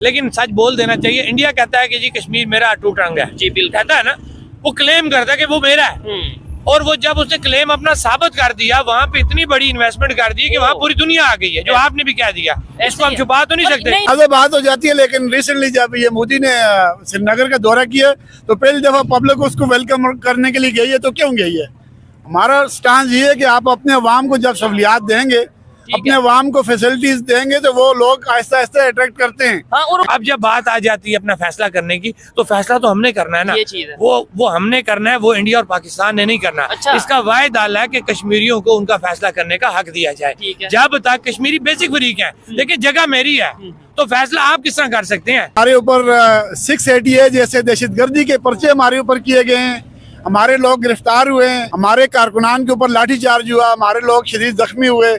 लेकिन सच बोल देना चाहिए। इंडिया कहता है कि जी कश्मीर मेरा अटूट अंग है, जी बिल्कुल कहता है ना, वो क्लेम करता है कि वो मेरा है। और वो जब उसने क्लेम अपना साबित कर दिया, वहाँ पे इतनी बड़ी इन्वेस्टमेंट कर दी कि वहाँ पूरी दुनिया आ गई है, जो आपने भी कह दिया। इसको हम छुपा तो नहीं सकते। अगर बात हो जाती है, लेकिन रिसेंटली जब ये मोदी ने श्रीनगर का दौरा किया तो पहली दफा पब्लिक उसको वेलकम करने के लिए गई है। तो क्यों गई है? हमारा स्टांस ये है कि आप अपने अवाम को जब सहूलियात देंगे, अपने अवाम को फैसिलिटीज देंगे, तो वो लोग आहिस्ता आहिस्ता अट्रैक्ट करते हैं। हाँ, और अब जब बात आ जाती है अपना फैसला करने की, तो फैसला तो हमने करना है ना, ये चीज है। वो हमने करना है, वो इंडिया और पाकिस्तान ने नहीं करना। अच्छा। इसका वायदा डाला है कि कश्मीरियों को उनका फैसला करने का हक दिया जाए। ठीक है। जब तक कश्मीरी बेसिक फरीक है, लेकिन जगह मेरी है, तो फैसला आप किस तरह कर सकते हैं? हमारे ऊपर 680 जैसे दहशतगर्दी के पर्चे हमारे ऊपर किए गए हैं, हमारे लोग गिरफ्तार हुए हैं, हमारे कारकुनान के ऊपर लाठीचार्ज हुआ, हमारे लोग शदीद जख्मी हुए।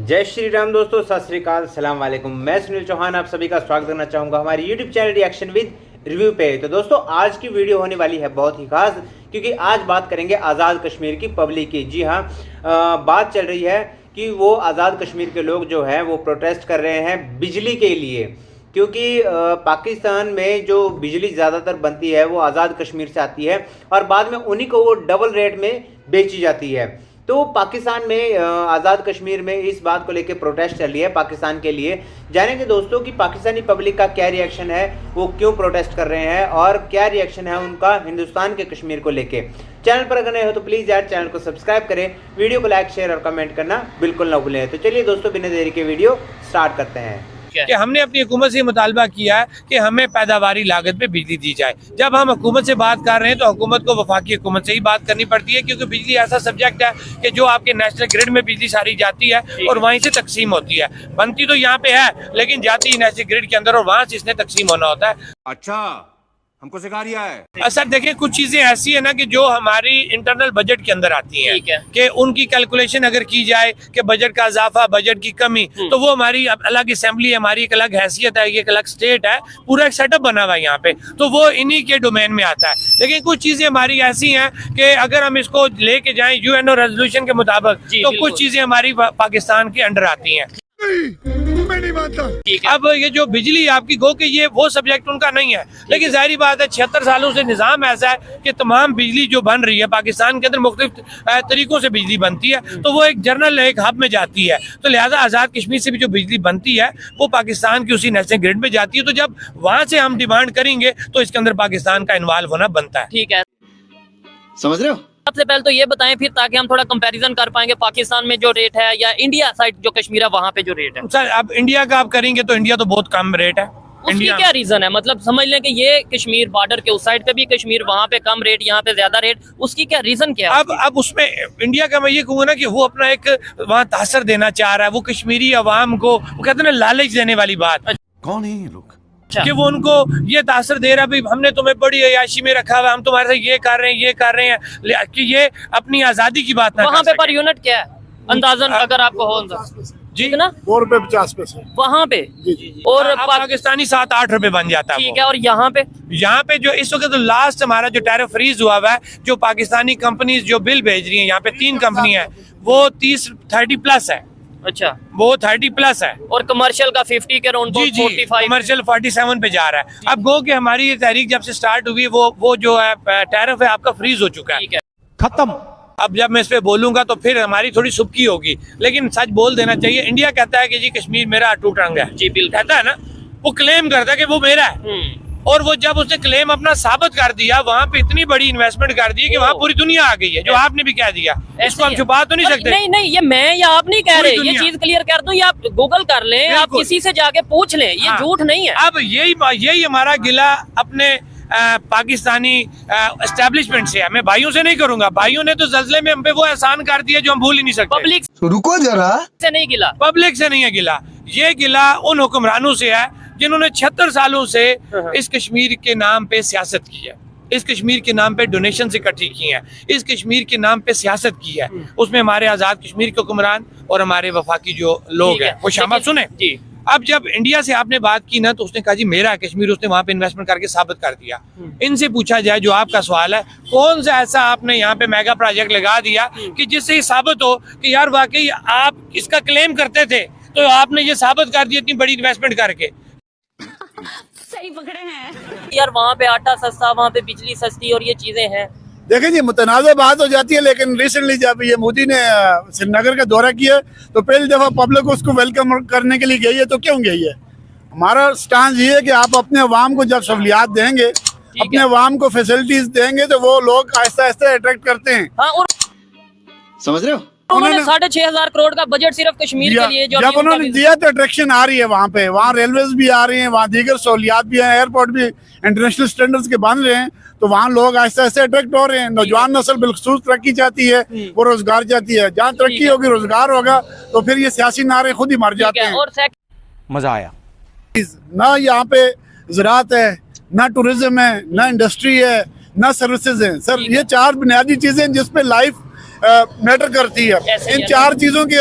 जय श्री राम दोस्तों, सत श्री अकाल, सलाम वालेकुम। मैं सुनील चौहान आप सभी का स्वागत करना चाहूँगा हमारे YouTube channel reaction with review पे। तो दोस्तों आज की वीडियो होने वाली है बहुत ही खास, क्योंकि आज बात करेंगे आज़ाद कश्मीर की पब्लिक की। जी हाँ, बात चल रही है कि वो आज़ाद कश्मीर के लोग जो हैं वो प्रोटेस्ट कर रहे हैं बिजली के लिए, क्योंकि पाकिस्तान में जो बिजली ज़्यादातर बनती है वो आज़ाद कश्मीर से आती है और बाद में उन्हीं को वो डबल रेट में बेची जाती है। तो पाकिस्तान में आज़ाद कश्मीर में इस बात को लेकर प्रोटेस्ट चल रही है पाकिस्तान के लिए। जानेंगे दोस्तों कि पाकिस्तानी पब्लिक का क्या रिएक्शन है, वो क्यों प्रोटेस्ट कर रहे हैं और क्या रिएक्शन है उनका हिंदुस्तान के कश्मीर को लेके। चैनल पर अगर नए हो तो प्लीज़ यार चैनल को सब्सक्राइब करें, वीडियो को लाइक शेयर और कमेंट करना बिल्कुल ना भूलें। तो चलिए दोस्तों बिना देरी के वीडियो स्टार्ट करते हैं। कि हमने अपनी हुकूमत से मुतालबा किया है कि हमें पैदावारी लागत पे बिजली दी जाए। जब हम हुकूमत से बात कर रहे हैं तो हुकूमत को वफाकी हुकूमत से ही बात करनी पड़ती है, क्योंकि बिजली ऐसा सब्जेक्ट है कि जो आपके नेशनल ग्रिड में बिजली सारी जाती है और वहीं से तकसीम होती है। बनती तो यहाँ पे है, लेकिन जाती है नेशनल ग्रिड के अंदर और वहाँ से इसने तकसीम होना होता है। अच्छा, हमको सिखा रिया है। सर देखिए, कुछ चीजें ऐसी है ना कि जो हमारी इंटरनल बजट के अंदर आती हैं, कि उनकी कैलकुलेशन अगर की जाए कि बजट का इजाफा, बजट की कमी, तो वो हमारी अलग असेंबली है, हमारी एक अलग हैसियत है, एक अलग स्टेट है, पूरा एक सेटअप बना हुआ है यहाँ पे, तो वो इन्हीं के डोमेन में आता है। लेकिन कुछ चीजें हमारी ऐसी हैं कि अगर हम इसको लेके जाएं यूएनओ रेजोल्यूशन के मुताबिक, तो कुछ चीजें हमारी पाकिस्तान के अंडर आती हैं। मैं नहीं मानता। अब ये जो बिजली आपकी गो के ये वो सब्जेक्ट उनका नहीं है, लेकिन जाहिर बात है 76 सालों से निज़ाम ऐसा है कि तमाम बिजली जो बन रही है पाकिस्तान के अंदर मुख्तलिफ तरीकों से बिजली बनती है, तो वो एक जर्नल एक हब में जाती है। तो लिहाजा आज़ाद कश्मीर से भी जो बिजली बनती है वो पाकिस्तान की उसी नेशनल ग्रिड में जाती है। तो जब वहाँ से हम डिमांड करेंगे तो इसके अंदर पाकिस्तान का इन्वॉल्व होना बनता है। ठीक है, समझ रहे हो? सबसे पहले तो ये बताएं फिर, ताकि हम थोड़ा कंपैरिजन कर पाएंगे पाकिस्तान में जो रेट है या इंडिया साइड जो कश्मीर है वहाँ पे जो रेट है। सर अब इंडिया का आप करेंगे तो इंडिया तो बहुत कम रेट है। उसकी क्या रीजन है? मतलब समझ लें कि ये कश्मीर बॉर्डर के उस साइड पे भी कश्मीर, वहाँ पे कम रेट, यहाँ पे ज्यादा रेट, उसकी क्या रीजन क्या है? अब उसमें इंडिया का मैं ये कहूँगा ना कि वो अपना एक वहाँ तासर देना चाह रहा है, वो कश्मीरी अवाम को, वो कहते हैं ना, लालच देने वाली बात। कौन है ये लोग? कि वो उनको ये तासर दे रहा है, हमने तुम्हें बड़ी अयाशी में रखा हुआ, हम तुम्हारे साथ ये कर रहे हैं, ये कर रहे हैं, कि ये अपनी आजादी की बात ना वहाँ पे कर पर यूनिट क्या है अंदाजन, अगर आपको हो जी ना? 4 रुपए 50 पैसे वहाँ पे और पाकिस्तानी 7-8 रुपए बन जाता है। ठीक है, और यहाँ पे जो इस वक्त तो लास्ट हमारा जो टैरिफ फ्रीज हुआ है, जो पाकिस्तानी कंपनीज जो बिल भेज रही हैं, यहाँ पे 3 कंपनी है, वो 30 प्लस है। अच्छा, वो 30 प्लस है और कमर्शियल का 50 के अराउंड, 45, कमर्शियल 47 पे जा रहा है। अब गो कि हमारी ये तहरीक जब से स्टार्ट हुई वो जो है टैरिफ है आपका फ्रीज हो चुका है, खत्म। अब जब मैं इस पे बोलूंगा तो फिर हमारी थोड़ी सुबकी होगी, लेकिन सच बोल देना चाहिए। इंडिया कहता है कि जी कश्मीर मेरा अटूट अंग है, जी बिल्कुल, कहता है ना, वो क्लेम करता है कि वो मेरा है। और वो जब उसने क्लेम अपना साबित कर दिया, वहाँ पे इतनी बड़ी इन्वेस्टमेंट कर दी कि वहाँ पूरी दुनिया आ गई है, जो आपने भी कह दिया। इसको हम छुपा तो नहीं सकते। नहीं, ये मैं या आप नहीं कह रहे, ये चीज क्लियर कर दूं, ये आप गूगल कर लें, आप किसी से जाके पूछ लें, ये झूठ नहीं है। अब यही हमारा गिला अपने पाकिस्तानी एस्टेब्लिशमेंट से है, मैं भाइयों से नहीं करूंगा। भाइयों ने तो जल्जले में हम पे वो एहसान कर दिया जो हम भूल ही नहीं सकते। पब्लिक रुको जरा, से नहीं गिला, पब्लिक से नहीं है गिला, ये गिला उन हुक्मरानों से है जिन्होंने 76 सालों से इस कश्मीर के नाम पे सियासत की है, इस कश्मीर के नाम पे डोनेशन इकट्ठी की हैं, इस कश्मीर के नाम पे सियासत की है। उसमें हमारे आज़ाद कश्मीर के हुक्मरान और हमारे वफाकी जो लोग हैं वो शामिल। सुने जी, अब जब इंडिया से आपने बात की ना तो उसने कहा जी मेरा है कश्मीर, उसने वहां पे इन्वेस्टमेंट करके साबित कर दिया। इनसे पूछा जाए जो आपका सवाल है, कौन सा ऐसा आपने यहाँ पे मेगा प्रोजेक्ट लगा दिया कि जिससे ये साबित हो कि यार वाकई आप इसका क्लेम करते थे तो आपने ये साबित कर दिया इतनी बड़ी इन्वेस्टमेंट करके। सही पकड़े हैं यार, वहाँ पे आटा सस्ता, वहाँ पे बिजली सस्ती और ये चीजें हैं। देखें जी, मुतनाज़ बात हो जाती है, लेकिन रिसेंटली जब ये मोदी ने श्रीनगर का दौरा किया तो पहली दफ़ा पब्लिक उसको वेलकम करने के लिए गई है। तो क्यों गई है? हमारा स्टांस ये है कि आप अपने अवाम को जब सहूलियात देंगे, अपने अवाम को फैसिलिटीज देंगे तो वो लोग आहिस्ता आहिस्ता अट्रैक्ट करते हैं। हाँ, और समझ रहे हो? उन्होंने 6,500 करोड़ का बजट सिर्फ कश्मीर के लिए जो जब उन्होंने दिया तो अट्रैक्शन आ रही है वहाँ पे, वहाँ रेलवेज भी आ रही हैं, वहाँ दीगर सहूलियात भी हैं, एयरपोर्ट भी इंटरनेशनल स्टैंडर्ड्स के बन रहे हैं, तो वहाँ लोग आहिस्ता आहिस्ता अट्रैक्ट हो रहे हैं। नौजवान नस्ल बिलखसूस तरक्की चाहती है, वो रोजगार चाहती है। जहाँ तरक्की होगी, रोजगार होगा, तो फिर ये सियासी नारे खुद ही मर जाते हैं। और मजा आया। ना यहाँ पे ज़राअत है, ना टूरिज्म है, ना इंडस्ट्री है, ना सर्विसेज है। सर ये 4 बुनियादी चीजें हैं जिसपे लाइफ मैटर करती है। इन 4 चीजों की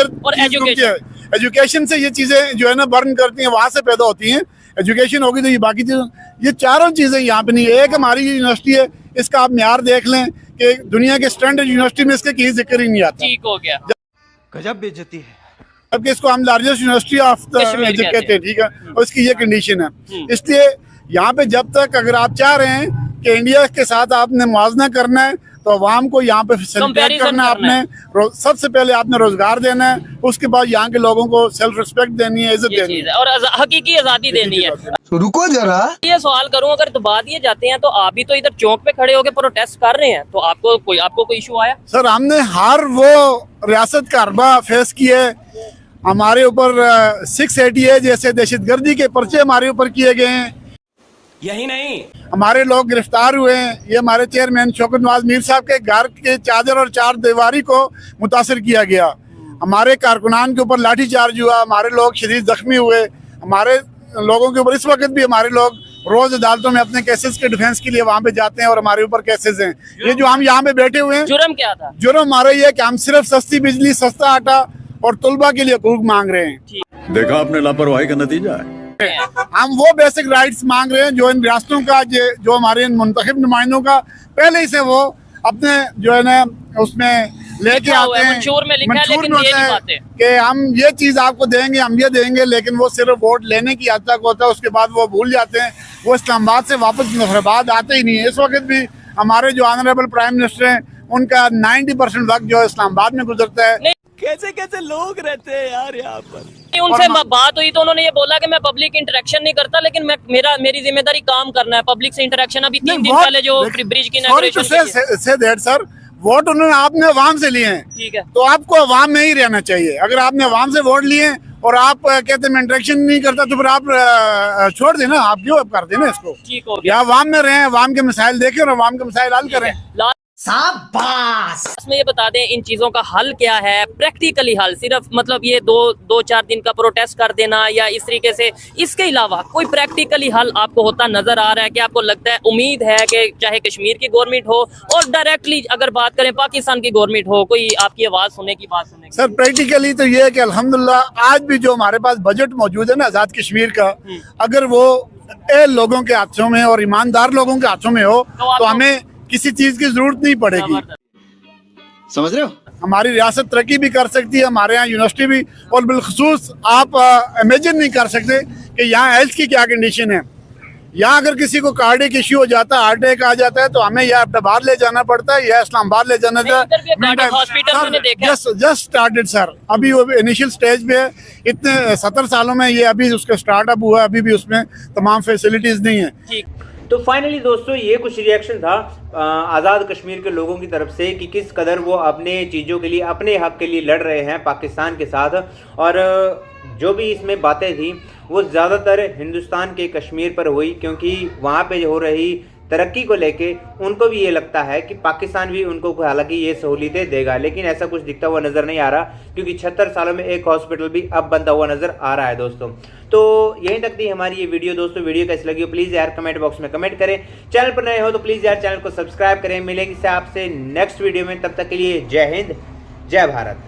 एजुकेशन से ये चीजें जो है ना बर्न करती हैं, वहां से पैदा होती हैं। एजुकेशन होगी तो ये बाकी चीजें, ये 4 चीजें यहाँ पे नहीं है। एक हमारी यूनिवर्सिटी है, इसका आप म्यार देख लें कि दुनिया के स्टैंडर्ड यूनिवर्सिटी में इसका कहीं जिक्र ही नहीं आता। ठीक हो गया, गजब बेइज्जती है। जबकि इसको हम लार्जेस्ट यूनिवर्सिटी ऑफ द कहते हैं, ठीक है, और इसकी ये कंडीशन है। इसलिए यहाँ पे जब तक अगर आप चाह रहे हैं कि इंडिया के साथ आपने मुआवजा करना है तो अवाम को यहाँ पे फैसिलिटेट करना है। आपने सबसे पहले आपने रोजगार देना है, उसके बाद यहाँ के लोगों को सेल्फ रिस्पेक्ट देनी है, इज्जत देनी है और हकीकी आजादी देनी है। तो रुको जरा, ये सवाल करूं, अगर दबा दिए जाते हैं तो आप भी तो इधर चौक पे खड़े होकर प्रोटेस्ट कर रहे हैं, तो आपको कोई इशू आया? सर हमने हर वो रियासत का अरबा फेस किए, हमारे ऊपर 680 जैसे दहशतगर्दी के पर्चे हमारे ऊपर किए गए हैं। यही नहीं, हमारे लोग गिरफ्तार हुए हैं। ये हमारे चेयरमैन शौकत नवाज मीर साहब के घर के चादर और 4 दीवारी को मुतासर किया गया। हमारे कारकुनान के ऊपर लाठीचार्ज हुआ, हमारे लोग शदीद जख्मी हुए। हमारे लोगों के ऊपर इस वक्त भी हमारे लोग रोज अदालतों में अपने केसेस के डिफेंस के लिए वहाँ पे जाते हैं और हमारे ऊपर केसेस हैं। ये जो हम यहाँ पे बैठे हुए हैं, जुर्म क्या था? जुर्म हमारा ये है कि हम सिर्फ सस्ती बिजली, सस्ता आटा और तुलबा के लिए हकूक मांग रहे हैं। देखा आपने लापरवाही का नतीजा है। हम वो बेसिक राइट्स मांग रहे हैं जो इन रियासतों का, जो हमारे इन मुंतखब नुमाइंदों का पहले ही से वो अपने जो है ना उसमें लेके आते हैं, मंशूर में लिखा है, लेकिन ये नहीं पाते कि हम ये चीज आपको देंगे, हम ये देंगे, लेकिन वो सिर्फ वोट लेने की हद तक होता है, उसके बाद वो भूल जाते हैं। वो इस्लामाबाद से वापस नफराबाद आते ही नहीं है। इस वक्त भी हमारे जो ऑनरेबल प्राइम मिनिस्टर हैं, उनका 90% वक्त जो है इस्लामाबाद में गुजरता है। कैसे कैसे लोग रहते हैं यार यहाँ पर। उनसे बात हुई तो उन्होंने ये बोला कि मैं पब्लिक इंटरेक्शन नहीं करता, लेकिन मेरी जिम्मेदारी काम करना है, पब्लिक से इंटरेक्शन। अभी 3 दिन पहले जो ब्रिज की सर वोट उन्होंने आपने अवाम से लिए हैं, ठीक है, तो आपको अवाम में ही रहना चाहिए। अगर आपने अवाम से वोट लिए और आप कहते हैं मैं इंटरेक्शन नहीं करता, तो फिर आप छोड़ देना, आप क्यों कर देना इसको। ठीक हो गया, या अवाम में रहें, अवाम के मसाइल देखें और अवाम के मसाइल हल करें। शाबाश। इसमें ये बता दें इन चीजों का हल क्या है, प्रैक्टिकली हल, सिर्फ मतलब ये 2-4 दिन का प्रोटेस्ट कर देना या इस तरीके से, इसके अलावा कोई प्रैक्टिकली हल आपको होता नजर आ रहा है कि आपको लगता है, उम्मीद है कि चाहे कश्मीर की गवर्नमेंट हो और डायरेक्टली अगर बात करें पाकिस्तान की गवर्नमेंट हो, कोई आपकी आवाज सुनने की, बात सुनने की? सर प्रैक्टिकली तो ये है कि अल्हम्दुलिल्लाह आज भी जो हमारे पास बजट मौजूद है ना आजाद कश्मीर का, अगर वो लोगों के हाथों में और ईमानदार लोगों के हाथों में हो तो हमें किसी चीज की जरूरत नहीं पड़ेगी। समझ रहे हो? हमारी रियासत तरक्की भी कर सकती है, हमारे यहाँ यूनिवर्सिटी भी, और बिलखसूस आप इमेजिन नहीं कर सकते कि यहाँ हेल्थ की क्या कंडीशन है। यहाँ अगर किसी को कार्डियक इश्यू हो जाता है, हार्ट अटैक आ जाता है, तो हमें या बाहर ले जाना पड़ता है या इस्लामाबाद ले जाना हॉस्पिटल में देखा जस्ट स्टार्टेड सर, अभी वो इनिशियल स्टेज पे है। इतने 70 सालों में ये अभी उसका स्टार्टअप हुआ, अभी भी उसमें तमाम फैसिलिटीज नहीं है। तो फाइनली दोस्तों ये कुछ रिएक्शन था आज़ाद कश्मीर के लोगों की तरफ से कि किस कदर वो अपने चीज़ों के लिए, अपने हक के लिए लड़ रहे हैं पाकिस्तान के साथ। और जो भी इसमें बातें थी वो ज़्यादातर हिंदुस्तान के कश्मीर पर हुई, क्योंकि वहाँ पे हो रही तरक्की को लेके उनको भी ये लगता है कि पाकिस्तान भी उनको हालांकि ये सहूलियतें देगा, लेकिन ऐसा कुछ दिखता हुआ नज़र नहीं आ रहा, क्योंकि 76 सालों में एक हॉस्पिटल भी अब बनता हुआ नज़र आ रहा है दोस्तों। तो यहीं तक थी हमारी ये वीडियो दोस्तों। वीडियो कैसी लगी हो प्लीज़ यार कमेंट बॉक्स में कमेंट करें। चैनल पर नए हो तो प्लीज़ यार चैनल को सब्सक्राइब करें। मिलेंगे आपसे नेक्स्ट वीडियो में, तब तक के लिए जय हिंद, जय भारत।